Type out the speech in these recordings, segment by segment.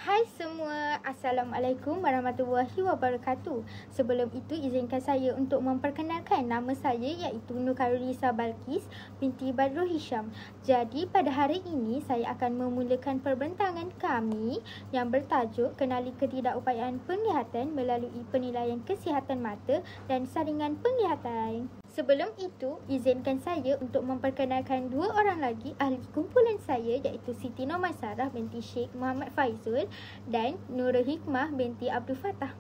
Hai semua, Assalamualaikum warahmatullahi wabarakatuh. Sebelum itu izinkan saya untuk memperkenalkan nama saya iaitu Nur Khairulisa Balkis binti Badrul Hisham. Jadi pada hari ini saya akan memulakan perbincangan kami yang bertajuk Kenali Ketidakupayaan Penglihatan melalui penilaian kesihatan mata dan saringan penglihatan. Sebelum itu, izinkan saya untuk memperkenalkan dua orang lagi ahli kumpulan saya iaitu Siti Nomaisarah binti Sheikh Muhammad Faizul dan Nurul Hikmah binti Abdul Fattah.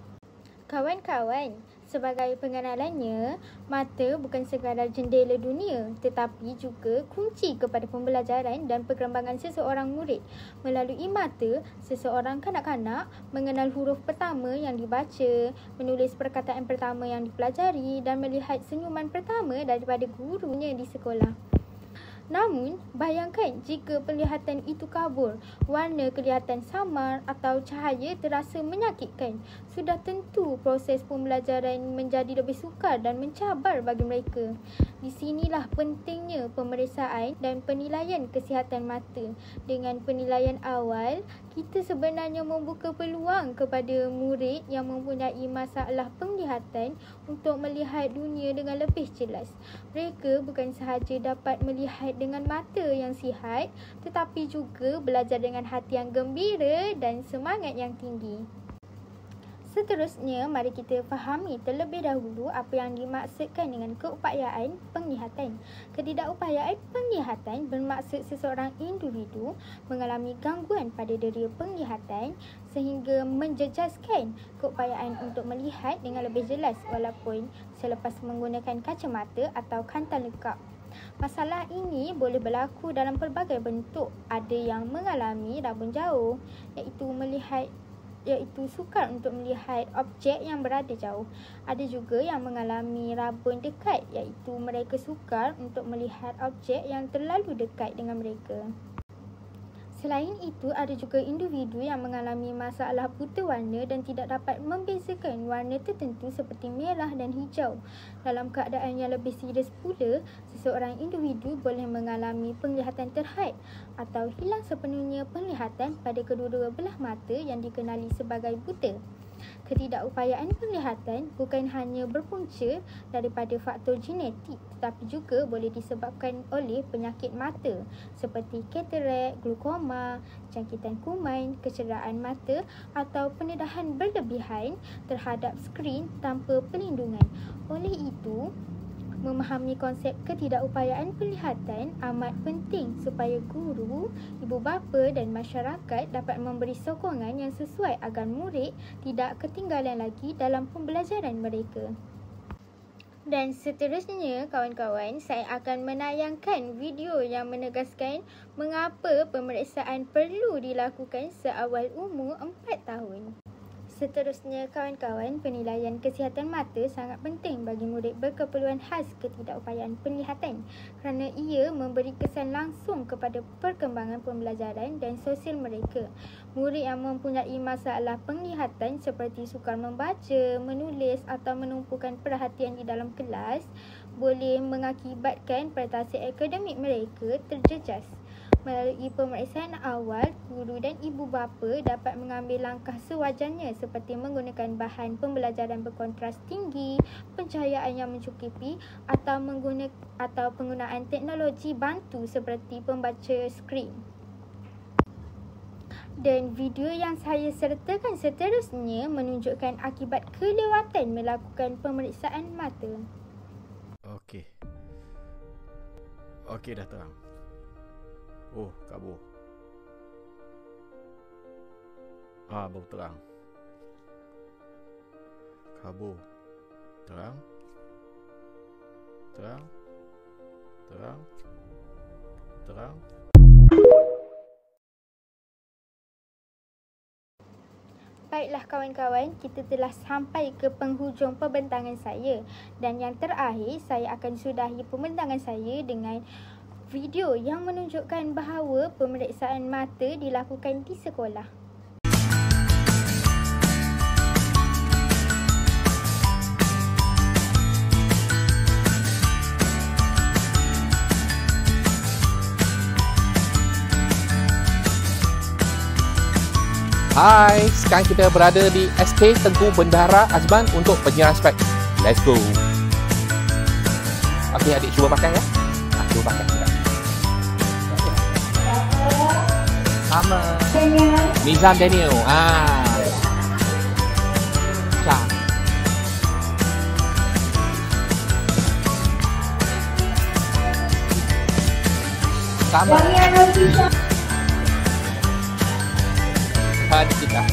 Kawan-kawan, sebagai pengenalannya, mata bukan sekadar jendela dunia tetapi juga kunci kepada pembelajaran dan perkembangan seseorang murid. Melalui mata, seseorang kanak-kanak mengenal huruf pertama yang dibaca, menulis perkataan pertama yang dipelajari dan melihat senyuman pertama daripada gurunya di sekolah. Namun, bayangkan jika penglihatan itu kabur, warna kelihatan samar atau cahaya terasa menyakitkan. Sudah tentu proses pembelajaran menjadi lebih sukar dan mencabar bagi mereka. Di sinilah pentingnya pemeriksaan dan penilaian kesihatan mata. Dengan penilaian awal, kita sebenarnya membuka peluang kepada murid yang mempunyai masalah penglihatan untuk melihat dunia dengan lebih jelas. Mereka bukan sahaja dapat melihat dengan mata yang sihat, tetapi juga belajar dengan hati yang gembira dan semangat yang tinggi. Seterusnya, mari kita fahami terlebih dahulu apa yang dimaksudkan dengan keupayaan penglihatan. Ketidakupayaan penglihatan bermaksud seseorang individu mengalami gangguan pada deria penglihatan sehingga menjejaskan keupayaan untuk melihat dengan lebih jelas walaupun selepas menggunakan kacamata atau kantar lekap. Masalah ini boleh berlaku dalam pelbagai bentuk. Ada yang mengalami rabun jauh, iaitu sukar untuk melihat objek yang berada jauh. Ada juga yang mengalami rabun dekat, iaitu mereka sukar untuk melihat objek yang terlalu dekat dengan mereka. Selain itu, ada juga individu yang mengalami masalah buta warna dan tidak dapat membezakan warna tertentu seperti merah dan hijau. Dalam keadaan yang lebih serius pula, seseorang individu boleh mengalami penglihatan terhad atau hilang sepenuhnya penglihatan pada kedua-dua belah mata yang dikenali sebagai buta. Ketidakupayaan penglihatan bukan hanya berpunca daripada faktor genetik tetapi juga boleh disebabkan oleh penyakit mata seperti katarak, glaukoma, jangkitan kuman, kecederaan mata atau pendedahan berlebihan terhadap skrin tanpa perlindungan. Oleh itu, memahami konsep ketidakupayaan penglihatan amat penting supaya guru, ibu bapa dan masyarakat dapat memberi sokongan yang sesuai agar murid tidak ketinggalan lagi dalam pembelajaran mereka. Dan seterusnya, kawan-kawan, saya akan menayangkan video yang menegaskan mengapa pemeriksaan perlu dilakukan seawal umur 4 tahun. Seterusnya, kawan-kawan, penilaian kesihatan mata sangat penting bagi murid berkeperluan khas ketidakupayaan penglihatan kerana ia memberi kesan langsung kepada perkembangan pembelajaran dan sosial mereka. Murid yang mempunyai masalah penglihatan seperti sukar membaca, menulis atau menumpukan perhatian di dalam kelas boleh mengakibatkan prestasi akademik mereka terjejas. Melalui pemeriksaan awal, guru dan ibu bapa dapat mengambil langkah sewajarnya seperti menggunakan bahan pembelajaran berkontras tinggi, pencahayaan yang mencukupi atau penggunaan teknologi bantu seperti pembaca skrin. Dan video yang saya sertakan seterusnya menunjukkan akibat kelewatan melakukan pemeriksaan mata. Okey, dah terang. Oh, kabur. Baru terang. Kabur. Terang. Baiklah kawan-kawan, kita telah sampai ke penghujung pembintangan saya. Dan yang terakhir, saya akan sudahi pembintangan saya dengan video yang menunjukkan bahawa pemeriksaan mata dilakukan di sekolah. Hai, sekarang kita berada di SK Tengku Bendahara Azman untuk penyiaran spek. Let's go. Okey adik, cuba pakai ya. Cuba pakai juga. Sama. Nizam Daniel. Cak. Sama. Hadi kita.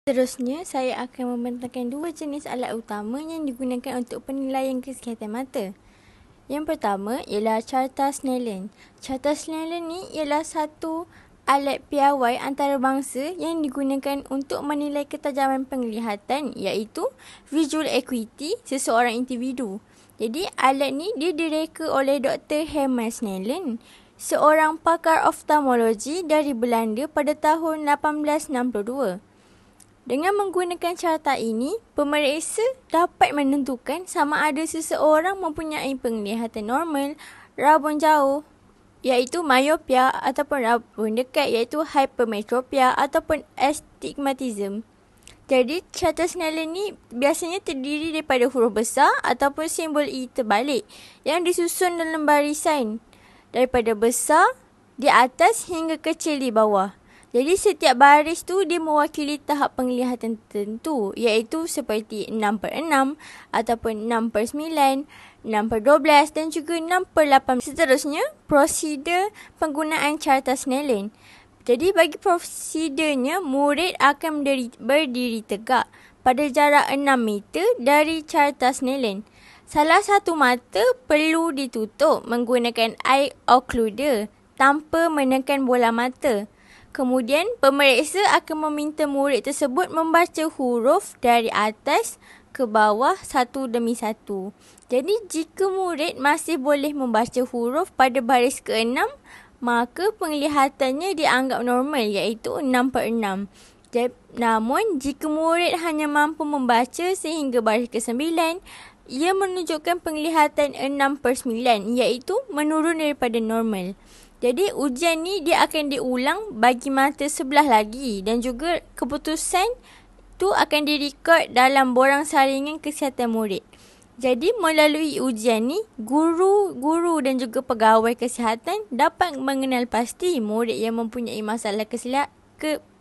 Seterusnya, saya akan membentangkan dua jenis alat utama yang digunakan untuk penilaian kesihatan mata. Yang pertama ialah carta Snellen. Carta Snellen ni ialah satu alat piawai antarabangsa yang digunakan untuk menilai ketajaman penglihatan, iaitu visual acuity seseorang individu. Jadi alat ni dia direka oleh Dr. Herman Snellen, seorang pakar oftalmologi dari Belanda pada tahun 1862. Dengan menggunakan carta ini, pemeriksa dapat menentukan sama ada seseorang mempunyai penglihatan normal, rabun jauh iaitu myopia, ataupun rabun dekat iaitu hypermetropia, ataupun astigmatism. Jadi carta Snellen ni biasanya terdiri daripada huruf besar ataupun simbol E terbalik yang disusun dalam barisan daripada besar di atas hingga kecil di bawah. Jadi setiap baris tu dia mewakili tahap penglihatan tertentu, iaitu seperti 6/6 ataupun 6/9, 6/12 dan juga 6/8. Seterusnya, prosedur penggunaan carta Snellen. Jadi bagi prosedurnya, murid akan berdiri tegak pada jarak 6 meter dari carta Snellen. Salah satu mata perlu ditutup menggunakan eye occluder tanpa menekan bola mata. Kemudian, pemeriksa akan meminta murid tersebut membaca huruf dari atas ke bawah satu demi satu. Jadi, jika murid masih boleh membaca huruf pada baris ke-6, maka penglihatannya dianggap normal iaitu 6/6. Namun, jika murid hanya mampu membaca sehingga baris ke-9, ia menunjukkan penglihatan 6/9 iaitu menurun daripada normal. Jadi ujian ni dia akan diulang bagi mata sebelah lagi dan juga keputusan tu akan direkod dalam borang saringan kesihatan murid. Jadi melalui ujian ni, guru dan juga pegawai kesihatan dapat mengenal pasti murid yang mempunyai masalah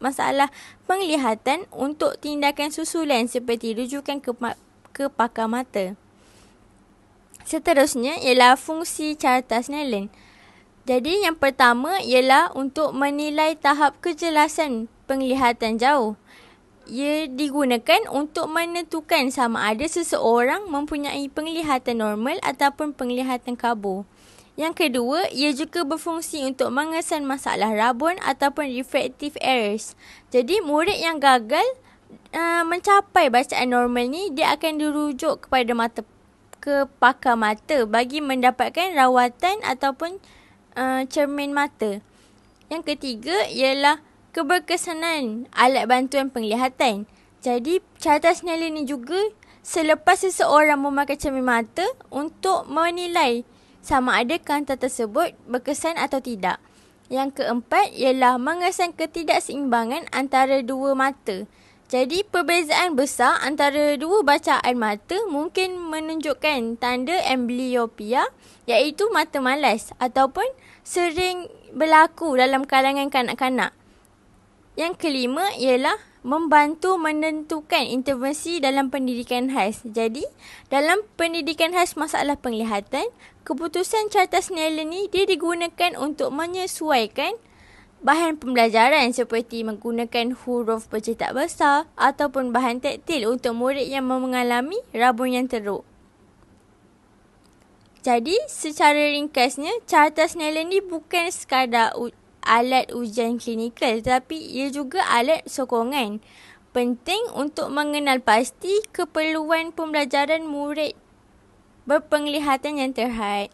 masalah penglihatan untuk tindakan susulan seperti rujukan ke pakar mata. Seterusnya ialah fungsi carta Snellen. Jadi yang pertama ialah untuk menilai tahap kejelasan penglihatan jauh. Ia digunakan untuk menentukan sama ada seseorang mempunyai penglihatan normal ataupun penglihatan kabur. Yang kedua, ia juga berfungsi untuk mengesan masalah rabun ataupun refractive errors. Jadi murid yang gagal mencapai bacaan normal ni, dia akan dirujuk ke pakar mata bagi mendapatkan rawatan ataupun cermin mata. Yang ketiga ialah keberkesanan alat bantuan penglihatan. Jadi carta Snellen ni juga selepas seseorang memakai cermin mata untuk menilai sama ada kaunter tersebut berkesan atau tidak. Yang keempat ialah mengesan ketidakseimbangan antara dua mata. Jadi perbezaan besar antara dua bacaan mata mungkin menunjukkan tanda amblyopia iaitu mata malas ataupun sering berlaku dalam kalangan kanak-kanak. Yang kelima ialah membantu menentukan intervensi dalam pendidikan khas. Jadi, dalam pendidikan khas masalah penglihatan, keputusan carta Snellen ni dia digunakan untuk menyesuaikan bahan pembelajaran seperti menggunakan huruf bercetak besar ataupun bahan taktil untuk murid yang mengalami rabun yang teruk. Jadi, secara ringkasnya, carta Snellen ni bukan sekadar alat ujian klinikal, tetapi ia juga alat sokongan. Penting untuk mengenal pasti keperluan pembelajaran murid berpenglihatan yang terhad.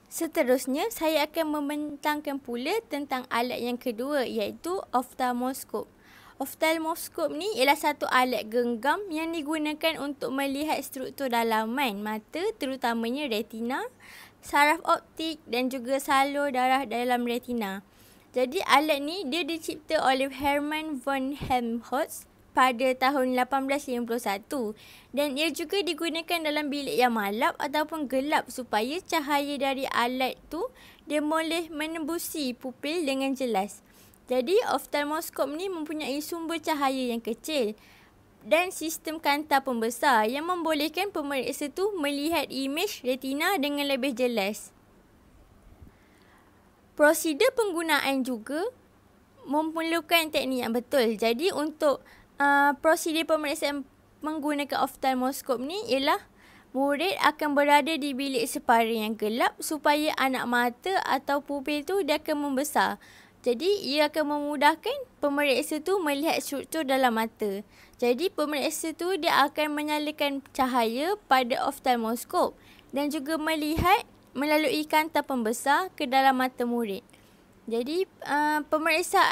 Seterusnya, saya akan membentangkan pula tentang alat yang kedua iaitu oftalmoskop. Oftalmoskop ni ialah satu alat genggam yang digunakan untuk melihat struktur dalaman mata, terutamanya retina, saraf optik dan juga salur darah dalam retina. Jadi alat ni dia dicipta oleh Hermann von Helmholtz pada tahun 1851 dan ia juga digunakan dalam bilik yang malap ataupun gelap supaya cahaya dari alat tu dia boleh menembusi pupil dengan jelas. Jadi oftalmoskop ni mempunyai sumber cahaya yang kecil dan sistem kanta pembesar yang membolehkan pemeriksa tu melihat imej retina dengan lebih jelas. Prosedur penggunaan juga memerlukan teknik yang betul. Jadi untuk prosedur pemeriksaan menggunakan oftalmoskop ni ialah murid akan berada di bilik separa yang gelap supaya anak mata atau pupil tu dia akan membesar. Jadi ia akan memudahkan pemeriksa tu melihat struktur dalam mata. Jadi pemeriksa tu dia akan menyalakan cahaya pada oftalmoskop dan juga melihat melalui kanta pembesar ke dalam mata murid. Jadi pemeriksa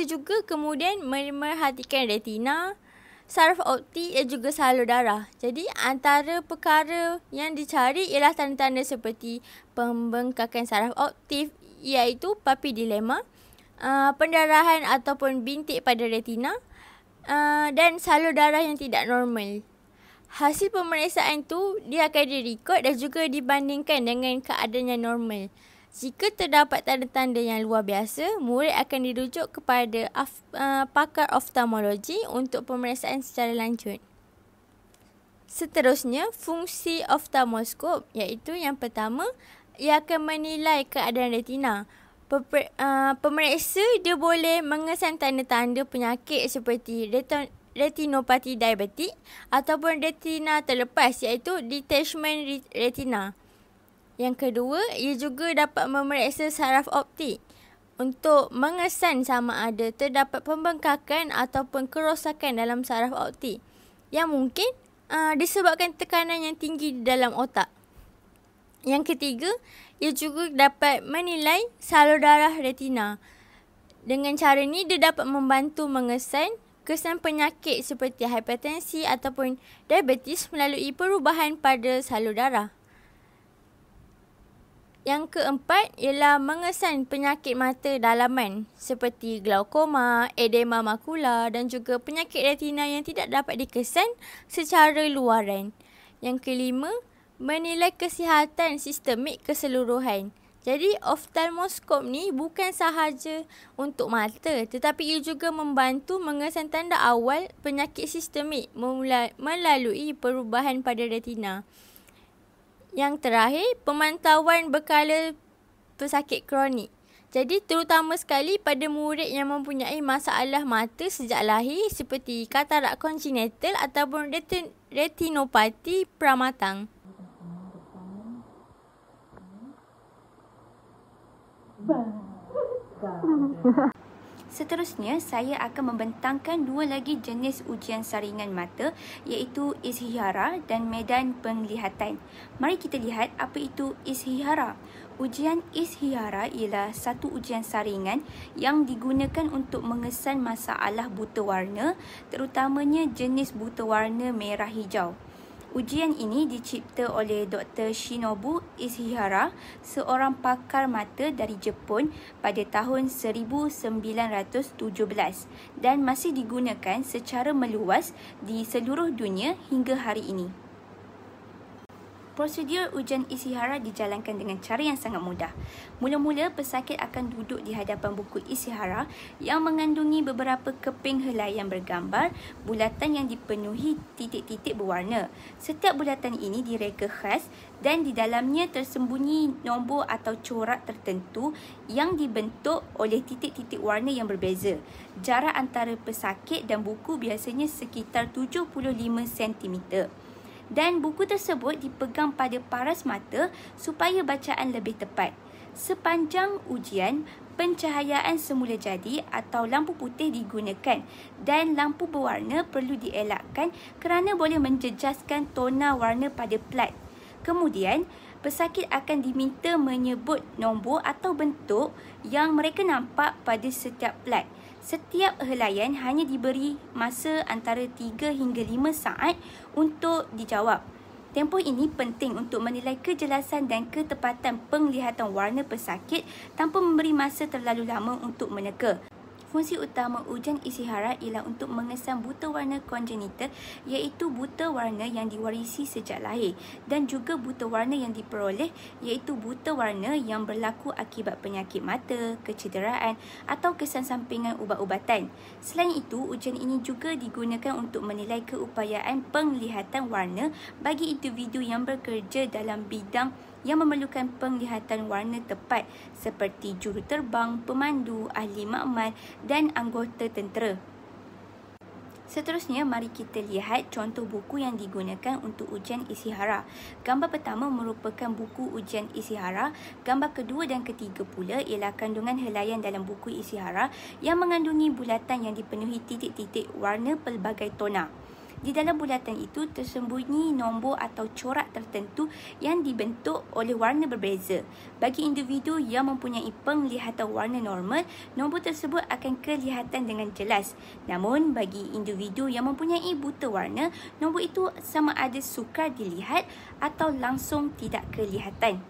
juga kemudian memerhatikan retina, saraf optik dan juga salur darah. Jadi antara perkara yang dicari ialah tanda-tanda seperti pembengkakan saraf optik iaitu papilledema, pendarahan ataupun bintik pada retina dan salur darah yang tidak normal. Hasil pemeriksaan tu dia akan direkod dan juga dibandingkan dengan keadaan yang normal. Jika terdapat tanda-tanda yang luar biasa, murid akan dirujuk kepada pakar oftalmologi untuk pemeriksaan secara lanjut. Seterusnya, fungsi oftalmoskop iaitu yang pertama, ia akan menilai keadaan retina. Pemeriksa dia boleh mengesan tanda-tanda penyakit seperti retinopati diabetik ataupun retina terlepas iaitu detachment retina. Yang kedua, ia juga dapat memeriksa saraf optik untuk mengesan sama ada terdapat pembengkakan ataupun kerosakan dalam saraf optik yang mungkin disebabkan tekanan yang tinggi di dalam otak. Yang ketiga, ia juga dapat menilai salur darah retina. Dengan cara ni, dia dapat membantu mengesan kesan penyakit seperti hipertensi ataupun diabetes melalui perubahan pada salur darah. Yang keempat ialah mengesan penyakit mata dalaman seperti glaukoma, edema makula dan juga penyakit retina yang tidak dapat dikesan secara luaran. Yang kelima, menilai kesihatan sistemik keseluruhan. Jadi oftalmoskop ni bukan sahaja untuk mata tetapi ia juga membantu mengesan tanda awal penyakit sistemik melalui perubahan pada retina. Yang terakhir, pemantauan berkala pesakit kronik. Jadi terutama sekali pada murid yang mempunyai masalah mata sejak lahir seperti katarak kongenital ataupun retinopati pramatang. Seterusnya, saya akan membentangkan dua lagi jenis ujian saringan mata iaitu Ishihara dan medan penglihatan. Mari kita lihat apa itu Ishihara. Ujian Ishihara ialah satu ujian saringan yang digunakan untuk mengesan masalah buta warna, terutamanya jenis buta warna merah hijau. Ujian ini dicipta oleh Dr. Shinobu Ishihara, seorang pakar mata dari Jepun pada tahun 1917 dan masih digunakan secara meluas di seluruh dunia hingga hari ini. Prosedur ujian Ishihara dijalankan dengan cara yang sangat mudah. Mula-mula, pesakit akan duduk di hadapan buku Ishihara yang mengandungi beberapa keping helai yang bergambar bulatan yang dipenuhi titik-titik berwarna. Setiap bulatan ini direka khas dan di dalamnya tersembunyi nombor atau corak tertentu yang dibentuk oleh titik-titik warna yang berbeza. Jarak antara pesakit dan buku biasanya sekitar 75 cm. Dan buku tersebut dipegang pada paras mata supaya bacaan lebih tepat. Sepanjang ujian, pencahayaan semula jadi atau lampu putih digunakan dan lampu berwarna perlu dielakkan kerana boleh menjejaskan tona warna pada plat. Kemudian, Pesakit akan diminta menyebut nombor atau bentuk yang mereka nampak pada setiap plat. Setiap helaian hanya diberi masa antara 3 hingga 5 saat untuk dijawab. Tempoh ini penting untuk menilai kejelasan dan ketepatan penglihatan warna pesakit tanpa memberi masa terlalu lama untuk meneka. Fungsi utama ujian isyihara ialah untuk mengesan buta warna kongenital, iaitu buta warna yang diwarisi sejak lahir, dan juga buta warna yang diperoleh, iaitu buta warna yang berlaku akibat penyakit mata, kecederaan atau kesan sampingan ubat-ubatan. Selain itu, ujian ini juga digunakan untuk menilai keupayaan penglihatan warna bagi individu yang bekerja dalam bidang yang memerlukan penglihatan warna tepat seperti juruterbang, pemandu, ahli makmal dan anggota tentera. Seterusnya, mari kita lihat contoh buku yang digunakan untuk ujian isyihara. Gambar pertama merupakan buku ujian isyihara. Gambar kedua dan ketiga pula ialah kandungan helaian dalam buku isyihara yang mengandungi bulatan yang dipenuhi titik-titik warna pelbagai tona. Di dalam bulatan itu tersembunyi nombor atau corak tertentu yang dibentuk oleh warna berbeza. Bagi individu yang mempunyai penglihatan warna normal, nombor tersebut akan kelihatan dengan jelas. Namun, bagi individu yang mempunyai buta warna, nombor itu sama ada sukar dilihat atau langsung tidak kelihatan.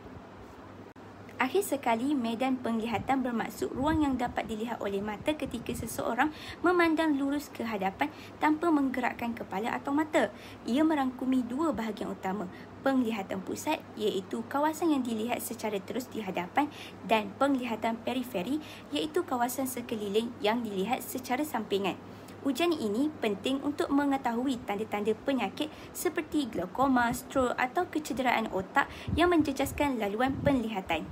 Akhir sekali, medan penglihatan bermaksud ruang yang dapat dilihat oleh mata ketika seseorang memandang lurus ke hadapan tanpa menggerakkan kepala atau mata. Ia merangkumi dua bahagian utama, penglihatan pusat iaitu kawasan yang dilihat secara terus di hadapan dan penglihatan periferi iaitu kawasan sekeliling yang dilihat secara sampingan. Ujian ini penting untuk mengetahui tanda-tanda penyakit seperti glaukoma, stroke atau kecederaan otak yang menjejaskan laluan penglihatan.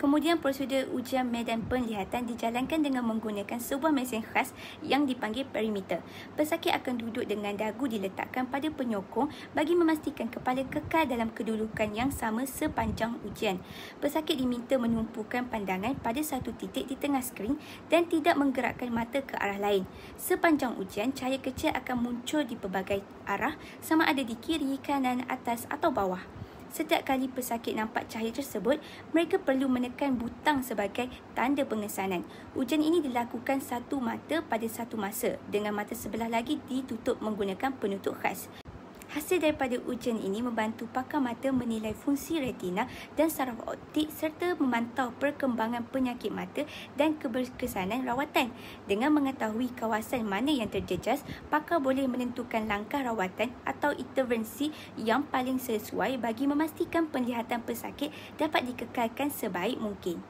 Kemudian prosedur ujian medan penglihatan dijalankan dengan menggunakan sebuah mesin khas yang dipanggil perimeter. Pesakit akan duduk dengan dagu diletakkan pada penyokong bagi memastikan kepala kekal dalam kedudukan yang sama sepanjang ujian. Pesakit diminta menumpukan pandangan pada satu titik di tengah skrin dan tidak menggerakkan mata ke arah lain. Sepanjang ujian, cahaya kecil akan muncul di pelbagai arah sama ada di kiri, kanan, atas atau bawah. Setiap kali pesakit nampak cahaya tersebut, mereka perlu menekan butang sebagai tanda pengesanan. Ujian ini dilakukan satu mata pada satu masa, dengan mata sebelah lagi ditutup menggunakan penutup khas. Hasil daripada ujian ini membantu pakar mata menilai fungsi retina dan saraf optik serta memantau perkembangan penyakit mata dan keberkesanan rawatan. Dengan mengetahui kawasan mana yang terjejas, pakar boleh menentukan langkah rawatan atau intervensi yang paling sesuai bagi memastikan penglihatan pesakit dapat dikekalkan sebaik mungkin.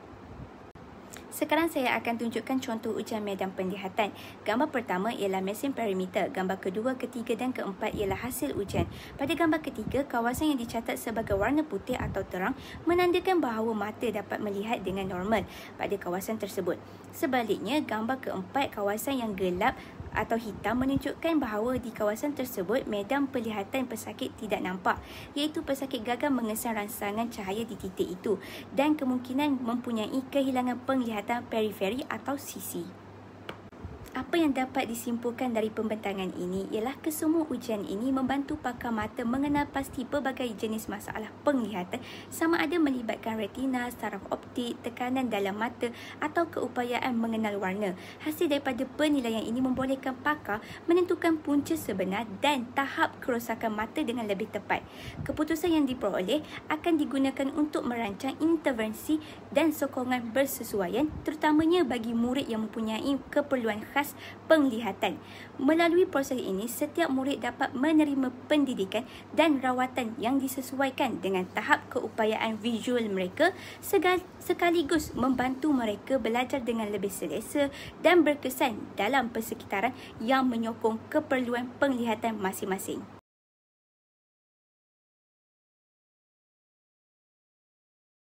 Sekarang saya akan tunjukkan contoh ujian medan penglihatan. Gambar pertama ialah mesin perimeter. Gambar kedua, ketiga dan keempat ialah hasil ujian. Pada gambar ketiga, kawasan yang dicatat sebagai warna putih atau terang menandakan bahawa mata dapat melihat dengan normal pada kawasan tersebut. Sebaliknya, gambar keempat, kawasan yang gelap atau hitam menunjukkan bahawa di kawasan tersebut medan penglihatan pesakit tidak nampak, iaitu pesakit gagal mengesan rangsangan cahaya di titik itu dan kemungkinan mempunyai kehilangan penglihatan periferi atau sisi. Apa yang dapat disimpulkan dari pembentangan ini ialah kesemua ujian ini membantu pakar mata mengenal pasti pelbagai jenis masalah penglihatan sama ada melibatkan retina, saraf optik, tekanan dalam mata atau keupayaan mengenal warna. Hasil daripada penilaian ini membolehkan pakar menentukan punca sebenar dan tahap kerosakan mata dengan lebih tepat. Keputusan yang diperoleh akan digunakan untuk merancang intervensi dan sokongan bersesuaian terutamanya bagi murid yang mempunyai keperluan khas penglihatan. Melalui proses ini, setiap murid dapat menerima pendidikan dan rawatan yang disesuaikan dengan tahap keupayaan visual mereka sekaligus membantu mereka belajar dengan lebih selesa dan berkesan dalam persekitaran yang menyokong keperluan penglihatan masing-masing.